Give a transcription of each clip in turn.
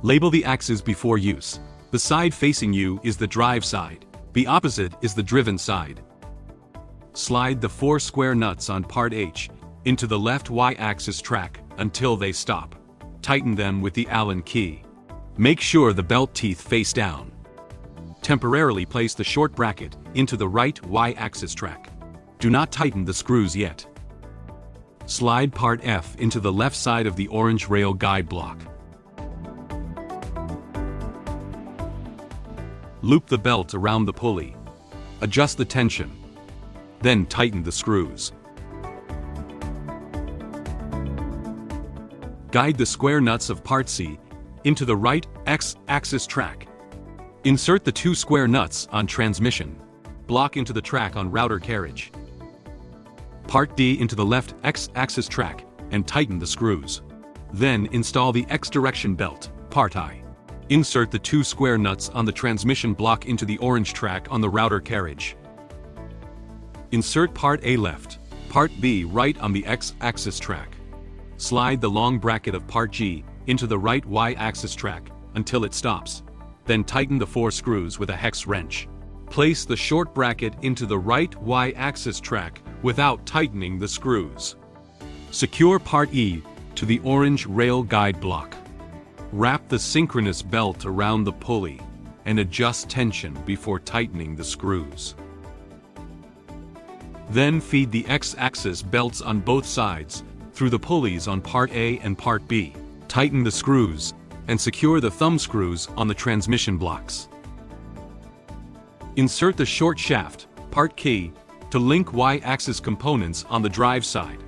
Label the axes before use. The side facing you is the drive side. The opposite is the driven side. Slide the 4 square nuts on part H into the left Y-axis track until they stop. Tighten them with the Allen key. Make sure the belt teeth face down. Temporarily place the short bracket into the right Y-axis track. Do not tighten the screws yet. Slide part F into the left side of the orange rail guide block. Loop the belt around the pulley. Adjust the tension. Then tighten the screws. Guide the square nuts of part C into the right X-axis track. Insert the 2 square nuts on transmission block into the track on router carriage. Part D into the left X-axis track and tighten the screws. Then install the X-direction belt, part I. Insert the 2 square nuts on the transmission block into the orange track on the router carriage. Insert part A left, part B right on the X-axis track. Slide the long bracket of part G into the right Y-axis track until it stops. Then tighten the 4 screws with a hex wrench. Place the short bracket into the right Y-axis track without tightening the screws. Secure part E to the orange rail guide block. Wrap the synchronous belt around the pulley and adjust tension before tightening the screws. Then feed the X-axis belts on both sides through the pulleys on part A and part B. Tighten the screws and secure the thumb screws on the transmission blocks. Insert the short shaft, part K, to link Y-axis components on the drive side.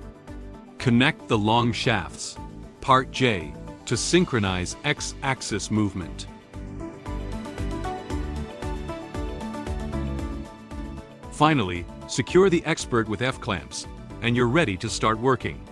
Connect the long shafts, part J, to synchronize X-axis movement. Finally, secure the Xpert with F-clamps, and you're ready to start working.